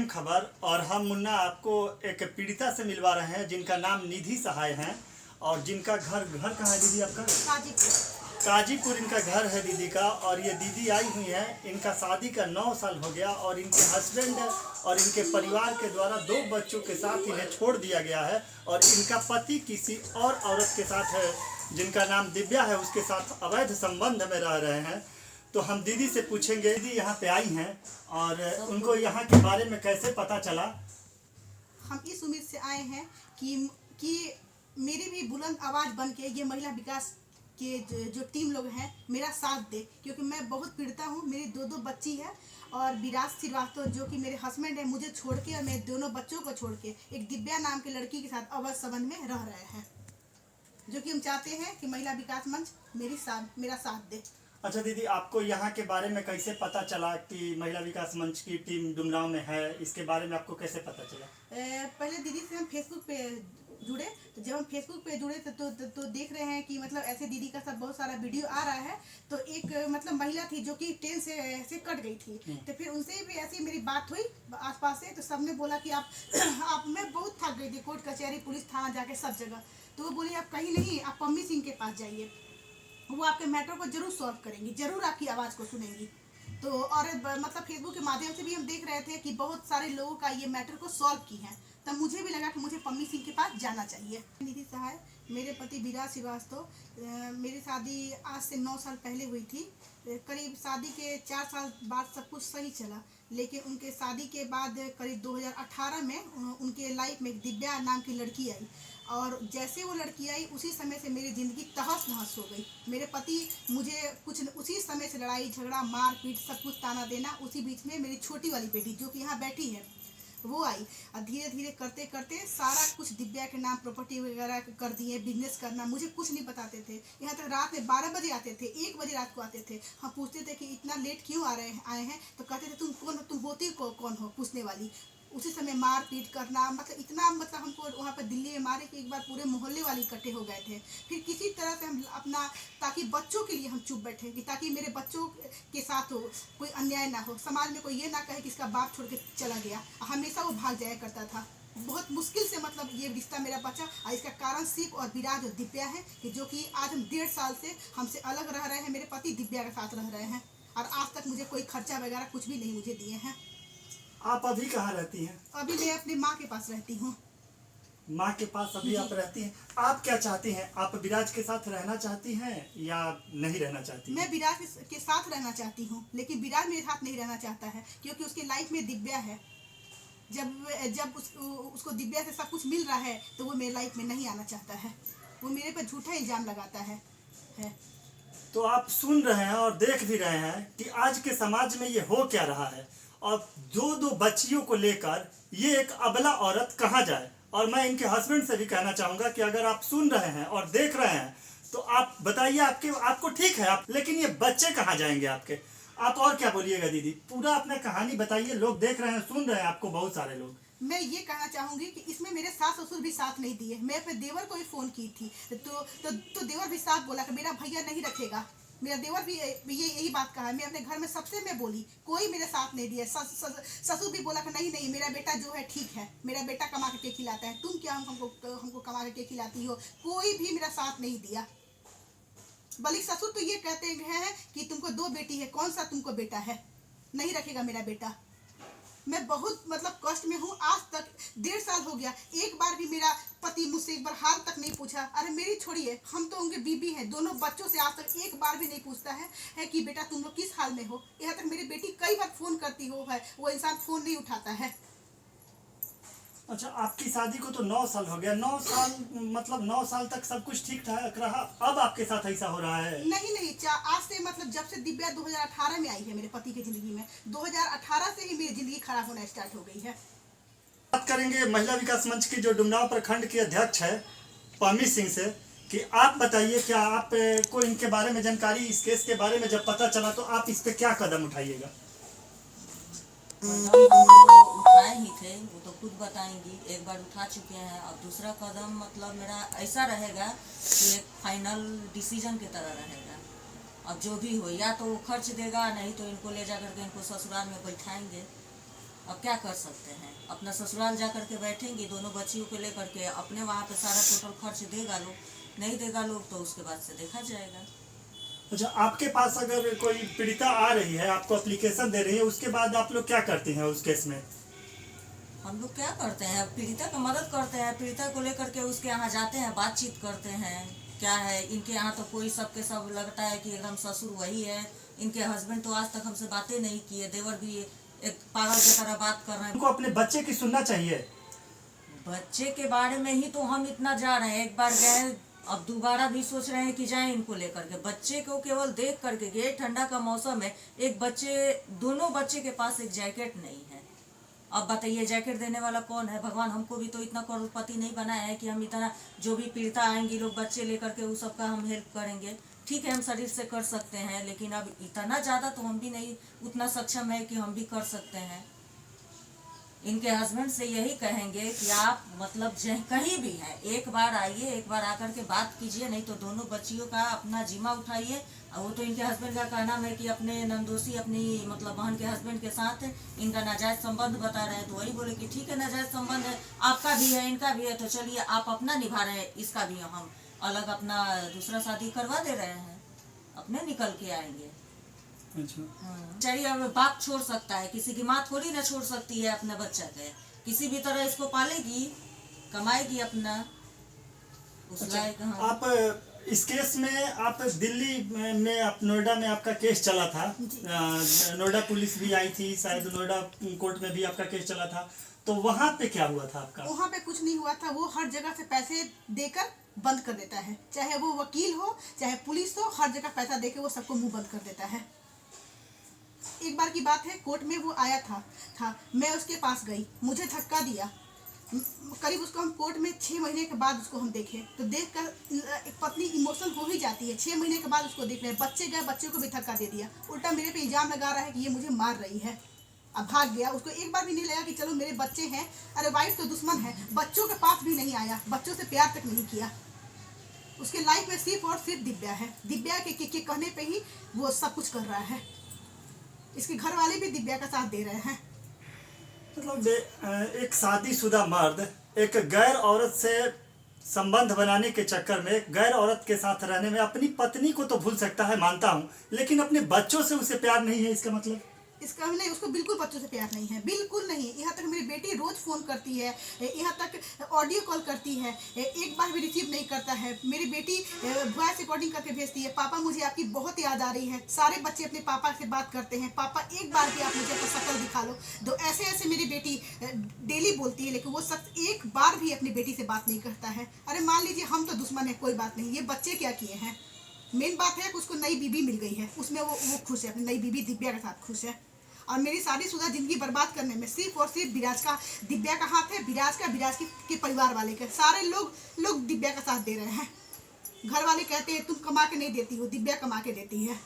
अहम खबर। और हम मुन्ना आपको एक पीड़िता से मिलवा रहे हैं जिनका नाम निधि सहाय है और जिनका घर कहाँ है दीदी आपका? काजीपुर इनका घर है दीदी का। और ये दीदी आई हुई है, इनका शादी का 9 साल हो गया और इनके हस्बैंड और इनके परिवार के द्वारा 2 बच्चों के साथ इन्हें छोड़ दिया गया है। और इनका पति किसी और औरत के साथ है जिनका नाम दिव्या है, उसके साथ अवैध संबंध में रह रहे हैं। तो हम दीदी से पूछेंगे, दीदी यहाँ पे आई हैं और उनको यहाँ के बारे में कैसे पता चला? हम इस उम्मीद से आए हैं कि मेरी भी बुलंद आवाज़ बन के ये महिला विकास के जो टीम लोग हैं मेरा साथ दे, क्योंकि मैं बहुत पीड़िता हूँ। मेरी 2 बच्ची है और विराज श्रीवास्तव जो कि मेरे हस्बैंड है, मुझे छोड़ के और मेरे दोनों बच्चों को छोड़ के एक दिव्या नाम की लड़की के साथ अवैध संबंध में रह रहे हैं, जो कि हम चाहते हैं कि महिला विकास मंच मेरा साथ दे। अच्छा दीदी, आपको यहाँ के बारे में कैसे पता चला कि महिला विकास मंच की टीम डुमरांव में है? इसके बारे में आपको कैसे पता चला? पहले दीदी से हम फेसबुक पे जुड़े, तो जब हम फेसबुक पे जुड़े तो देख रहे हैं कि मतलब ऐसे दीदी का सब बहुत सारा वीडियो आ रहा है। तो एक मतलब महिला थी जो कि ट्रेन से कट गई थी, तो फिर उनसे भी ऐसी मेरी बात हुई आसपास से। तो सबने बोला कि आप मैं बहुत थक गई थी, कोर्ट कचहरी पुलिस थाना जाके सब जगह। तो वो बोली आप कहीं नहीं, आप पम्मी सिंह के पास जाइए, वो आपके मैटर को जरूर सॉल्व करेंगी, जरूर आपकी आवाज़ को सुनेंगी। तो और मतलब फेसबुक के माध्यम से भी हम देख रहे थे कि बहुत सारे लोगों का ये मैटर को सॉल्व की है। तब मुझे भी लगा कि मुझे पम्मी सिंह के पास जाना चाहिए। निधि सहाय, मेरे पति विराज श्रीवास्तव। मेरी शादी आज से 9 साल पहले हुई थी। करीब शादी के 4 साल बाद सब कुछ सही चला, लेकिन उनके शादी के बाद करीब 2018 में उनके लाइफ में एक दिव्या नाम की लड़की आई। और जैसे वो लड़की आई उसी समय से मेरी ज़िंदगी तहस नहस हो गई। मेरे पति मुझे उसी समय से लड़ाई झगड़ा मारपीट सब कुछ ताना देना। उसी बीच में मेरी छोटी वाली बेटी जो कि यहाँ बैठी है वो आई, और धीरे धीरे करते करते सारा कुछ दिव्या के नाम प्रॉपर्टी वगैरह कर दिए। बिजनेस करना मुझे कुछ नहीं बताते थे। यहाँ तक रात में 12 बजे आते थे, 1 बजे रात को आते थे। हम पूछते थे कि इतना लेट क्यों आए हैं, तो कहते थे तुम कौन हो, तुम होती कौन हो पूछने वाली। उसी समय मार पीट करना, मतलब इतना मतलब हमको वहाँ पर दिल्ली में मारे कि एक बार पूरे मोहल्ले वाले इकट्ठे हो गए थे। फिर किसी तरह से हम अपना, ताकि बच्चों के लिए हम चुप बैठे कि ताकि मेरे बच्चों के साथ हो कोई अन्याय ना हो, समाज में कोई ये ना कहे कि इसका बाप छोड़ के चला गया। हमेशा वो भाग जाया करता था। बहुत मुश्किल से मतलब ये रिश्ता मेरा बचा, और इसका कारण सिर्फ और विराज और दिव्या है कि जो कि आज हम 1.5 साल से हमसे अलग रह रहे हैं। मेरे पति दिव्या के साथ रह रहे हैं और आज तक मुझे कोई खर्चा वगैरह कुछ भी नहीं मुझे दिए हैं। आप अभी कहाँ रहती हैं? अभी मैं अपनी माँ के पास रहती हूँ। माँ के पास अभी आप रहती हैं। आप क्या चाहती हैं? आप विराज के साथ रहना चाहती हैं या नहीं रहना चाहती? मैं विराज के साथ रहना चाहती हूँ, लेकिन विराज मेरे साथ नहीं रहना चाहता है, क्योंकि उसकी लाइफ में दिव्या है। जब उसको दिव्या से सब कुछ मिल रहा है तो वो मेरे लाइफ में नहीं आना चाहता है। वो मेरे पर झूठा इल्जाम लगाता है। तो आप सुन रहे हैं और देख भी रहे हैं कि आज के समाज में ये हो क्या रहा है। और 2 बच्चियों को लेकर ये एक अबला औरत कहाँ जाए। और मैं इनके हस्बैंड से भी कहना चाहूँगा कि अगर आप सुन रहे हैं और देख रहे हैं तो आप बताइए, आपको ठीक है आप, लेकिन ये बच्चे कहाँ जाएंगे आपके? आप और क्या बोलिएगा दीदी, पूरा अपना कहानी बताइए। लोग देख रहे हैं, सुन रहे हैं आपको, बहुत सारे लोग। मैं ये कहना चाहूँगी कि इसमें मेरे सास ससुर भी साथ नहीं दिए। मैं अपने देवर को भी फ़ोन की थी तो देवर भी साथ बोला कि मेरा भैया नहीं रखेगा। मेरा देवर भी यही बात कहा। मैं अपने घर में सबसे मैं बोली, कोई मेरे साथ नहीं दिया। ससुर भी बोला कि नहीं मेरा बेटा जो है ठीक है, मेरा बेटा कमा के खिलाता है, तुम क्या हमको कमा के खिलाती हो। कोई भी मेरा साथ नहीं दिया। बल्कि ससुर तो ये कहते हैं कि तुमको 2 बेटी है, कौन सा तुमको बेटा है, नहीं रखेगा मेरा बेटा। मैं बहुत मतलब कष्ट में हूँ। आज तक 1.5 साल हो गया, एक बार भी मेरा पति मुझसे एक बार हाल तक नहीं पूछा। अरे मेरी छोड़िए, हम तो उनके बीबी हैं, दोनों बच्चों से आज तक एक बार भी नहीं पूछता है कि बेटा तुम लोग किस हाल में हो। यहाँ तक मेरी बेटी कई बार फ़ोन करती हो है, वो इंसान फ़ोन नहीं उठाता है। अच्छा, आपकी शादी को तो 9 साल हो गया। 9 साल मतलब 9 साल तक सब कुछ ठीक ठाक रहा, अब आपके साथ ऐसा हो रहा है? नहीं आज से मतलब जब से दिव्या 2018 में आई है मेरे पति की ज़िंदगी में, 2018 से ही मेरी ज़िंदगी खराब होना स्टार्ट हो गई है। बात करेंगे महिला विकास मंच की जो डुमरांव प्रखंड की अध्यक्ष है पम्मी सिंह से, कि आप बताइए, क्या आपको इनके बारे में जानकारी, इस केस के बारे में जब पता चला तो आप इस पे क्या कदम उठाइएगा? उठाए ही थे, वो तो खुद बताएंगी। एक बार उठा चुके हैं, और दूसरा कदम मतलब मेरा ऐसा रहेगा कि एक फाइनल डिसीजन की तरह रहेगा। अब जो भी हो, या तो वो खर्च देगा, नहीं तो इनको ले जा करके इनको ससुराल में बैठाएंगे। अब क्या कर सकते हैं, अपना ससुराल जा करके बैठेंगे दोनों बच्चियों को लेकर के, अपने वहाँ पे सारा टोटल खर्च देगा लोग, नहीं देगा लोग तो उसके बाद से देखा जाएगा। अच्छा, आपके पास अगर कोई पीड़िता आ रही है, आपको एप्लीकेशन दे रही है, उसके बाद आप लोग क्या करते हैं उस केस में? हम लोग क्या करते हैं, पीड़िता का मदद करते हैं, पीड़िता को लेकर के उसके यहाँ जाते हैं, बातचीत करते हैं। क्या है इनके यहाँ तो कोई सबके सब लगता है कि एकदम ससुर वही है, इनके हस्बैंड तो आज तक हमसे बातें नहीं किए, देवर भी एक पागल की तरह बात कर रहे हैं। उनको अपने बच्चे की सुनना चाहिए। बच्चे के बारे में ही तो हम इतना जा रहे हैं, एक बार गए अब दोबारा भी सोच रहे हैं कि जाएं इनको लेकर के। बच्चे को केवल देख करके गए, ठंडा का मौसम है, एक बच्चे दोनों बच्चे के पास एक जैकेट नहीं है। अब बताइए जैकेट देने वाला कौन है? भगवान हमको भी तो इतना करोड़पति नहीं बनाया है कि हम इतना, जो भी पीड़िता आएंगी लोग बच्चे लेकर के उस सबका हम हेल्प करेंगे। ठीक है हम शरीर से कर सकते हैं, लेकिन अब इतना ज़्यादा तो हम भी नहीं उतना सक्षम है कि हम भी कर सकते हैं। इनके हस्बैंड से यही कहेंगे कि आप मतलब कहीं भी हैं एक बार आइए, एक बार आकर के बात कीजिए, नहीं तो दोनों बच्चियों का अपना जिम्मा उठाइए। और वो तो इनके हस्बैंड का कहना है कि अपने नंदोसी अपनी मतलब बहन के हस्बैंड के साथ इनका नाजायज संबंध बता रहे हैं, तो वही बोले कि ठीक है नाजायज संबंध है, आपका भी है इनका भी है, तो चलिए आप अपना निभा रहे हैं, इसका भी हम अलग अपना दूसरा शादी करवा दे रहे हैं, अपने निकल के आएंगे। अच्छा, चलिए अब बाप छोड़ सकता है, किसी की माँ थोड़ी ना छोड़ सकती है अपने बच्चा के, किसी भी तरह इसको पालेगी, कमाएगी अपना उस लायक। हाँ। आप इस केस में आप दिल्ली में आप नोएडा में आपका केस चला था, नोएडा पुलिस भी आई थी, शायद नोएडा कोर्ट में भी आपका केस चला था, तो वहाँ पे क्या हुआ था आपका? वहाँ पे कुछ नहीं हुआ था, वो हर जगह से पैसे देकर बंद कर देता है, चाहे वो वकील हो चाहे पुलिस हो, हर जगह पैसा देकर वो सबको मुंह बंद कर देता है। एक बार की बात है, कोर्ट में वो आया था मैं उसके पास गई, मुझे धक्का दिया, करीब उसको हम कोर्ट में 6 महीने के बाद उसको हम देखे, तो देखकर एक पत्नी इमोशनल हो ही जाती है। 6 महीने के बाद उसको देख रहे हैं, बच्चे गए, बच्चे को भी धक्का दे दिया, उल्टा मेरे पे इल्जाम लगा रहा है कि ये मुझे मार रही है। अब भाग गया, उसको एक बार भी नहीं लगा कि चलो मेरे बच्चे हैं, अरे वाइफ तो दुश्मन है, बच्चों के पास भी नहीं आया, बच्चों से प्यार तक नहीं किया। उसके लाइफ में सिर्फ और सिर्फ दिव्या है, दिव्या के कहने पे ही वो सब कुछ कर रहा है। इसके घर वाले भी दिव्या का साथ दे रहे हैं। मतलब एक शादीशुदा मर्द एक गैर औरत से संबंध बनाने के चक्कर में, एक गैर औरत के साथ रहने में अपनी पत्नी को तो भूल सकता है, मानता हूँ, लेकिन अपने बच्चों से उसे प्यार नहीं है, इसका मतलब? इसका नहीं, उसको बिल्कुल बच्चों से प्यार नहीं है, बिल्कुल नहीं। यहाँ तक मेरी बेटी रोज फोन करती है, यहाँ तक ऑडियो कॉल करती है, एक बार भी रिसीव नहीं करता है। मेरी बेटी वॉइस रिकॉर्डिंग करके भेजती है, पापा मुझे आपकी बहुत याद आ रही है। सारे बच्चे अपने पापा से बात करते हैं, पापा एक बार भी आप मुझे अपनी शक्ल दिखा लो। तो ऐसे ऐसे मेरी बेटी डेली बोलती है, लेकिन वो शख्स एक बार भी अपनी बेटी से बात नहीं करता है। अरे मान लीजिए हम तो दुश्मन है, कोई बात नहीं, ये बच्चे क्या किए हैं? मेन बात है कि उसको नई बीबी मिल गई है, उसमें वो खुश है, अपनी नई बीबी दिव्या के साथ खुश है। और मेरी शादीशुदा जिंदगी बर्बाद करने में सिर्फ और सिर्फ विराज का, दिव्या का हाथ है, विराज के परिवार वाले के, सारे लोग दिव्या का साथ दे रहे हैं। घर वाले कहते हैं तुम कमा के नहीं देती हो, दिव्या कमा के देती है।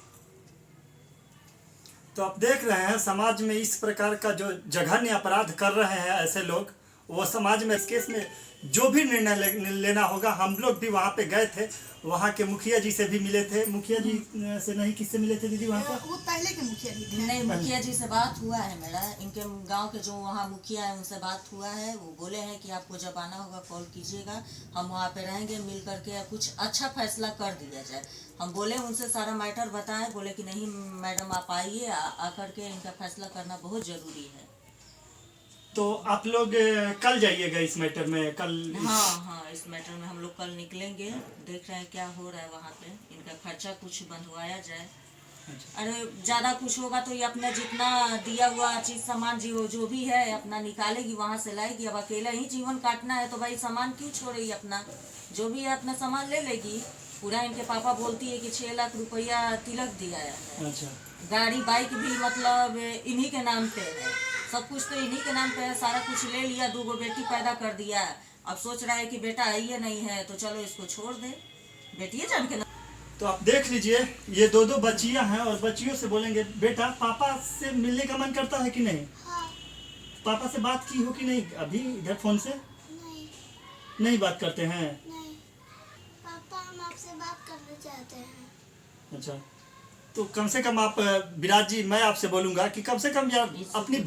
तो आप देख रहे हैं समाज में इस प्रकार का जो जघन्य अपराध कर रहे हैं ऐसे लोग, वो समाज में इस केस में जो भी निर्णय लेना होगा, हम लोग भी वहाँ पे गए थे, वहाँ के मुखिया जी से भी मिले थे। मुखिया जी से नहीं, किससे मिले थे दीदी वहाँ पर? वो पहले के मुखिया जी थे। नहीं, मुखिया जी से बात हुआ है मेरा, इनके गांव के जो वहाँ मुखिया है उनसे बात हुआ है। वो बोले हैं कि आपको जब आना होगा कॉल कीजिएगा, हम वहाँ पे रहेंगे, मिल करके कुछ अच्छा फैसला कर दिया जाए। हम बोले उनसे सारा मैटर बताएं, बोले कि नहीं मैडम आप आइए, आकर के इनका फैसला करना बहुत ज़रूरी है। तो आप लोग कल जाइएगा इस मैटर में? कल? हाँ, इस मैटर में हम लोग कल निकलेंगे, देख रहे हैं क्या हो रहा है वहाँ पे, इनका खर्चा कुछ बंधवाया जाए। अरे ज़्यादा कुछ होगा तो ये अपना जितना दिया हुआ चीज़ सामान जो भी है अपना निकालेगी, वहाँ से लाएगी। अब अकेला ही जीवन काटना है तो भाई सामान क्यों छोड़ेगी, अपना जो भी है अपना सामान ले लेगी। पूरा इनके पापा बोलती है कि 6 लाख रुपया तिलक दिया है। अच्छा। गाड़ी बाइक भी मतलब इन्हीं के नाम पे है, सब कुछ तो इन्हीं के नाम पे है, सारा कुछ ले लिया, 2 बेटी पैदा कर दिया। अब सोच रहा है कि बेटा है ये नहीं है तो चलो इसको छोड़ दे, बेटी जान के। तो आप देख लीजिए, ये 2 बच्चियां हैं और बच्चियों से बोलेंगे बेटा पापा से मिलने का मन करता है कि नहीं? हाँ। पापा से बात की हो कि नहीं अभी इधर फोन से? नहीं बात करते हैं? नहीं पापा, हम आपसे बात करना चाहते हैं। अच्छा, तो कम से कम आप विराज जी, मैं आपसे बोलूंगा कि कम से कम यार अपनी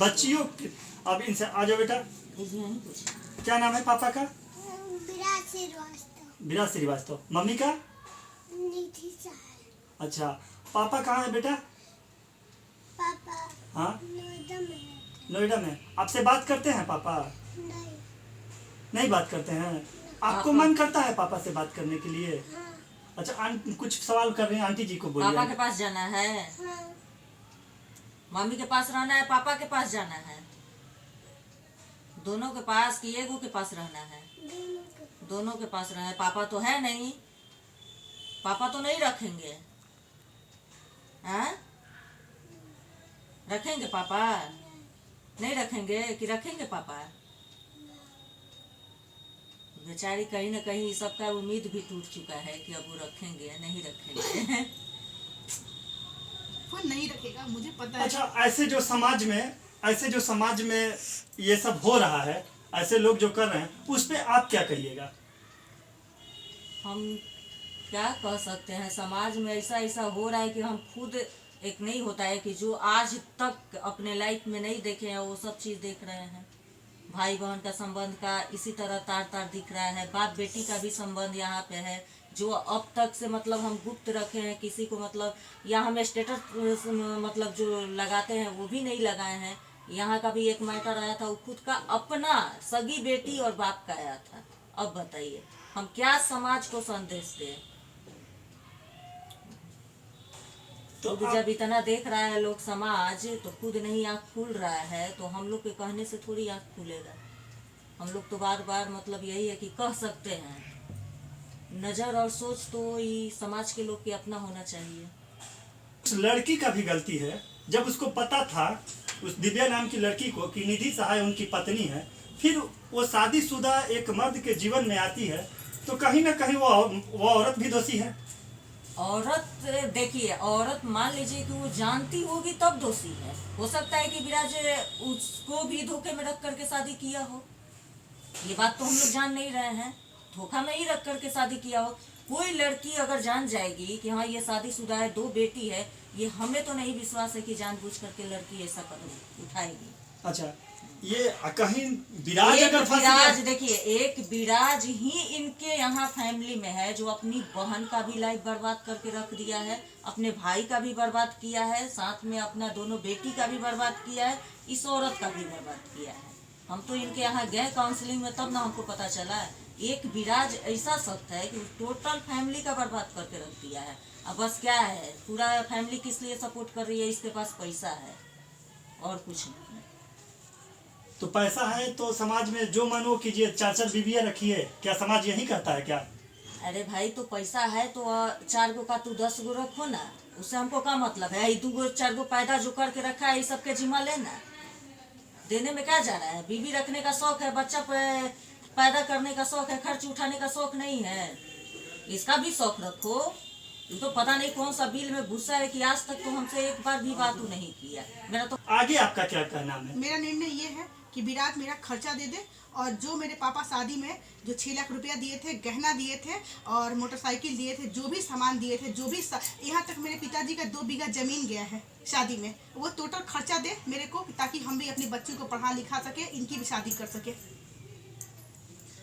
अब इनसे आ जाओ बेटा, दीदी यहीं पूछे। क्या नाम है पापा का? विराट श्रीवास्तव। विराट श्रीवास्तव। मम्मी का? निधि सहाय। अच्छा, पापा कहाँ है बेटा? पापा हाँ, नोएडा में है। नोएडा में। आपसे बात करते हैं पापा? नहीं। नहीं बात करते हैं। आपको पापा- मन करता है पापा से बात करने के लिए? हाँ अच्छा, कुछ सवाल कर रहे हैं, आंटी जी को पापा के बोलिए। पास जाना है, हाँ। मम्मी के पास रहना है, पापा के पास जाना है, दोनों के पास कि एगो के पास रहना है? दोनों को। दोनों के पास रहना है। पापा तो है नहीं, पापा तो नहीं रखेंगे हैं? रखेंगे पापा? नहीं रखेंगे कि रखेंगे पापा? बेचारी कहीं ना कहीं सबका उम्मीद भी टूट चुका है कि अब वो रखेंगे या नहीं रखेंगे। फोन नहीं रखेगा, मुझे पता है। अच्छा, ऐसे जो समाज में ये सब हो रहा है, ऐसे लोग जो कर रहे हैं, उस पे आप क्या कहिएगा? हम क्या कह सकते हैं, समाज में ऐसा ऐसा हो रहा है कि हम खुद, एक नहीं होता है कि जो आज तक अपने लाइफ में नहीं देखे हैं वो सब चीज़ देख रहे हैं। भाई बहन का संबंध का इसी तरह तार तार दिख रहा है, बाप बेटी का भी संबंध यहाँ पे है जो अब तक से मतलब हम गुप्त रखे हैं, किसी को मतलब या हम स्टेटस मतलब जो लगाते हैं वो भी नहीं लगाए हैं। यहाँ का भी एक मैटर आया था, वो खुद का अपना सगी बेटी और बाप का आया था। अब बताइए हम क्या समाज को संदेश दें? तो खुद जब इतना देख रहा है लोग समाज, तो खुद नहीं आँख खुल रहा है, तो हम लोग के कहने से थोड़ी आँख खुलेगा। हम लोग तो बार बार मतलब यही है कि कह सकते हैं, नज़र और सोच तो ये समाज के लोग के अपना होना चाहिए। उस लड़की का भी गलती है, जब उसको पता था उस दिव्या नाम की लड़की को कि निधि सहाय उनकी पत्नी है, फिर वो शादीशुदा एक मर्द के जीवन में आती है, तो कहीं ना कहीं वो औरत भी दोषी है। औरत देखिए, औरत मान लीजिए कि वो जानती होगी तब दोषी है। हो सकता है कि विराज उसको भी धोखे में रख करके शादी किया हो, ये बात तो हम लोग जान नहीं रहे हैं। धोखा में ही रख करके शादी किया हो। कोई लड़की अगर जान जाएगी कि हाँ ये शादीशुदा है, 2 बेटी है, ये हमें तो नहीं विश्वास है कि जानबूझ करके लड़की ऐसा कदम उठाएगी। अच्छा, ये कहीं विराज एक अगर फंस विराज गया, देखिए, एक विराज ही इनके यहाँ फैमिली में है जो अपनी बहन का भी लाइफ बर्बाद करके रख दिया है, अपने भाई का भी बर्बाद किया है, साथ में अपना दोनों बेटी का भी बर्बाद किया है, इस औरत का भी बर्बाद किया है। हम तो इनके यहाँ गए काउंसलिंग में, तब ना हमको पता चला है। एक विराज ऐसा सख्त है कि टोटल फैमिली का बर्बाद करके रख दिया है। अब बस क्या है, पूरा फैमिली किस लिए सपोर्ट कर रही है? इसके पास पैसा है और कुछ नहीं। तो पैसा है तो समाज में जो मन हो कीजिए, 4 बीवियां रखिए, क्या समाज यही कहता है क्या? अरे भाई, तो पैसा है तो 4 गो का तू 10 गो रखो ना, उससे हमको क्या मतलब है? 2 गो 4 गो पैदा जो करके रखा है, ये सबके जिम्मा लेना, देने में क्या जा रहा है? बीवी रखने का शौक है, बच्चा पैदा करने का शौक है, खर्च उठाने का शौक नहीं है, इसका भी शौक रखो। ये तो पता नहीं कौन सा बिल में घुसा है कि आज तक तो हमसे एक बार भी बात नहीं किया। मेरा तो आगे आपका क्या कहना है? मेरा निर्णय ये है कि विराट मेरा खर्चा दे दे, और जो मेरे पापा शादी में जो 6 लाख रुपया दिए थे, गहना दिए थे और मोटरसाइकिल दिए थे, जो भी सामान दिए थे, जो भी यहाँ तक मेरे पिताजी का 2 बीघा जमीन गया है शादी में, वो टोटल खर्चा दे मेरे को, ताकि हम भी अपने बच्चों को पढ़ा लिखा सके, इनकी भी शादी कर सके।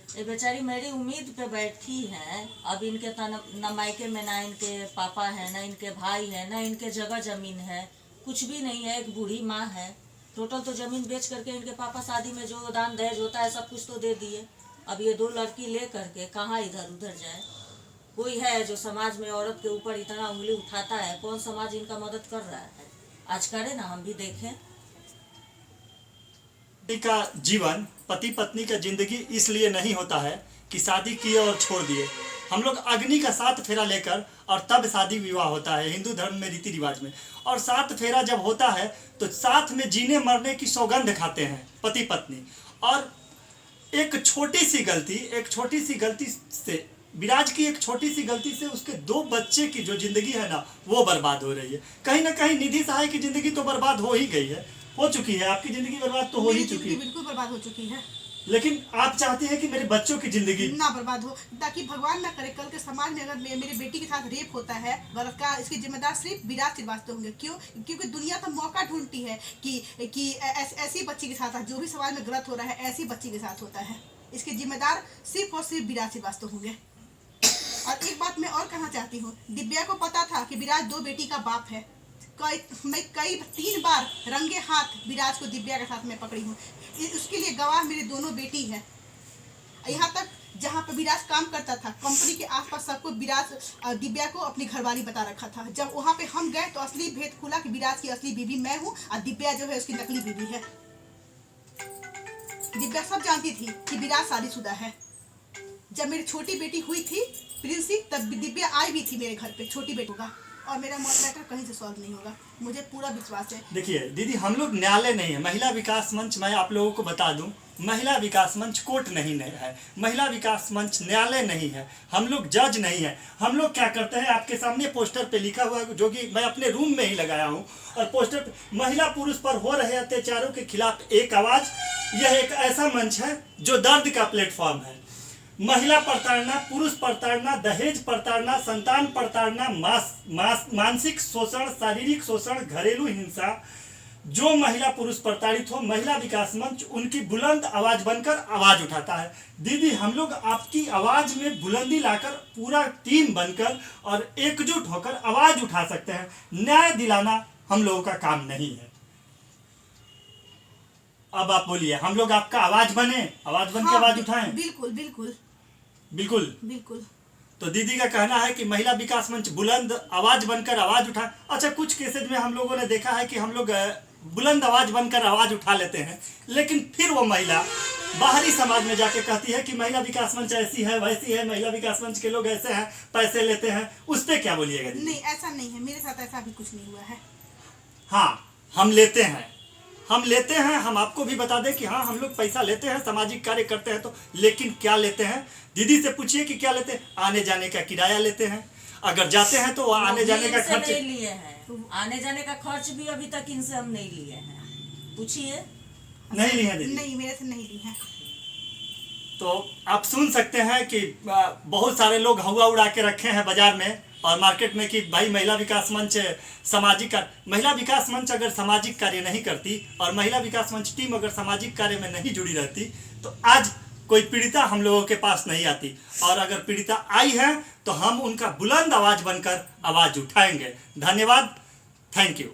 ये बेचारी मेरी उम्मीद पे बैठी है। अब इनके न मायके में ना इनके पापा है, ना इनके भाई है, ना इनके जगह जमीन है, कुछ भी नहीं है। एक बूढ़ी माँ है, टोटल तो जमीन बेच करके इनके पापा शादी में जो दान दहेज होता है सब कुछ तो दे दिए। अब ये 2 लड़की ले करके कहाँ इधर उधर जाए? कोई है जो समाज में औरत के ऊपर इतना उंगली उठाता है? कौन समाज इनका मदद कर रहा है? आज करे ना, हम भी देखें। का जीवन, पति पत्नी का जिंदगी इसलिए नहीं होता है कि शादी किए और छोड़ दिए। हम लोग अग्नि का 7 फेरा लेकर और तब शादी विवाह होता है हिंदू धर्म में, रीति रिवाज में। और 7 फेरा जब होता है तो साथ में जीने मरने की सौगंध खाते हैं पति पत्नी। और एक छोटी सी गलती से, विराज की एक छोटी सी गलती से उसके 2 बच्चे की जो जिंदगी है ना, वो बर्बाद हो रही है। कहीं ना कहीं निधि सहाय की जिंदगी तो बर्बाद हो ही गई है, हो चुकी है। आपकी जिंदगी बर्बाद तो हो ही मेरी चुकी जिंदगी है। बिल्कुल बर्बाद हो चुकी है। लेकिन आप चाहती हैं कि मेरे बच्चों की जिंदगी ना बर्बाद हो, ताकि भगवान ना करे कल के समाज में अगर मेरे बेटी के साथ रेप होता है बलात्कार, इसके जिम्मेदार सिर्फ विराट श्रीवास्तव होंगे। क्यों? क्योंकि दुनिया तो मौका ढूंढती है कि ऐसी बच्ची के साथ जो भी समाज में गलत हो रहा है ऐसी बच्ची के साथ होता है। इसके जिम्मेदार सिर्फ और सिर्फ विराट श्रीवास्तव होंगे। और एक बात मैं और कहना चाहती हूँ, दिव्या को पता था कि विराट 2 बेटी का बाप है। मैं 3 बार रंगे हाथ विराज को दिव्या के साथ में पकड़ी हूँ। उसके लिए गवाह मेरी दोनों बेटी है। यहाँ तक जहाँ पर विराज काम करता था कंपनी के आसपास सबको विराज दिव्या को अपनी घरवाली बता रखा था। जब वहाँ पे हम गए तो असली भेद खुला कि विराज की असली बीवी मैं हूँ और दिव्या जो है उसकी नकली बीवी है। दिव्या सब जानती थी कि विराज शादीशुदा है। जब मेरी छोटी बेटी हुई थी प्रिंसी, तब दिव्या आई भी थी मेरे घर पे छोटी बेटी का, और मेरा मैटर कहीं से सॉल्व नहीं होगा, मुझे पूरा विश्वास है। देखिए दीदी, हम लोग न्यायालय नहीं है, महिला विकास मंच, मैं आप लोगों को बता दूं, महिला विकास मंच कोर्ट नहीं है, महिला विकास मंच न्यायालय नहीं है, हम लोग जज नहीं है। हम लोग क्या करते हैं, आपके सामने पोस्टर पे लिखा हुआ है जो कि मैं अपने रूम में ही लगाया हूँ, और पोस्टर पे महिला पुरुष पर हो रहे अत्याचारों के खिलाफ एक आवाज। यह एक ऐसा मंच है जो दर्द का प्लेटफॉर्म है। महिला प्रताड़ना, पुरुष प्रताड़ना, दहेज प्रताड़ना, संतान प्रताड़ना, मानसिक शोषण, शारीरिक शोषण, घरेलू हिंसा, जो महिला पुरुष प्रताड़ित हो, महिला विकास मंच उनकी बुलंद आवाज बनकर आवाज उठाता है। दीदी, हम लोग आपकी आवाज में बुलंदी लाकर पूरा टीम बनकर और एकजुट होकर आवाज उठा सकते हैं। न्याय दिलाना हम लोगों का काम नहीं है। अब आप बोलिए, हम लोग आपका आवाज बने, आवाज बन के आवाज उठाएं। बिल्कुल बिल्कुल बिल्कुल बिल्कुल। तो दीदी का कहना है कि महिला विकास मंच बुलंद आवाज बनकर आवाज उठा। अच्छा, कुछ केसेज में हम लोगों ने देखा है कि हम लोग बुलंद आवाज बनकर आवाज उठा लेते हैं, लेकिन फिर वो महिला बाहरी समाज में जाके कहती है कि महिला विकास मंच ऐसी है वैसी है, महिला विकास मंच के लोग ऐसे हैं, पैसे लेते हैं। उस पर क्या बोलिएगा दीदी? नहीं, ऐसा नहीं है, मेरे साथ ऐसा भी कुछ नहीं हुआ है। हाँ, हम लेते हैं, हम आपको भी बता दें कि हाँ, हम लोग पैसा लेते हैं, सामाजिक कार्य करते हैं तो, लेकिन क्या लेते हैं? दीदी से पूछिए कि क्या लेते हैं। आने जाने का किराया लेते हैं, अगर जाते हैं तो आने जाने का खर्च नहीं लिए हैं, आने जाने का खर्च भी अभी तक इनसे हम नहीं लिए हैं, पूछिए। नहीं लिए हैं दीदी? नहीं, मेरे से नहीं ली है। तो आप सुन सकते हैं कि बहुत सारे लोग हवा उड़ा के रखे हैं बाजार में और मार्केट में कि भाई महिला विकास मंच सामाजिक कार्य। महिला विकास मंच अगर सामाजिक कार्य नहीं करती और महिला विकास मंच टीम अगर सामाजिक कार्य में नहीं जुड़ी रहती तो आज कोई पीड़िता हम लोगों के पास नहीं आती। और अगर पीड़िता आई है तो हम उनका बुलंद आवाज बनकर आवाज उठाएंगे। धन्यवाद, थैंक यू।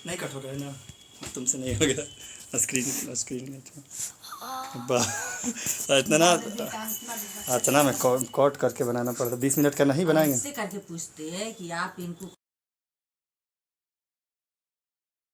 नहीं कट हो रहा है ना, तुमसे नहीं हो गया, स्क्रीन में इतना में कट करके बनाना पड़ता। 20 मिनट का नहीं बनाएंगे। करके पूछते हैं कि आप इनको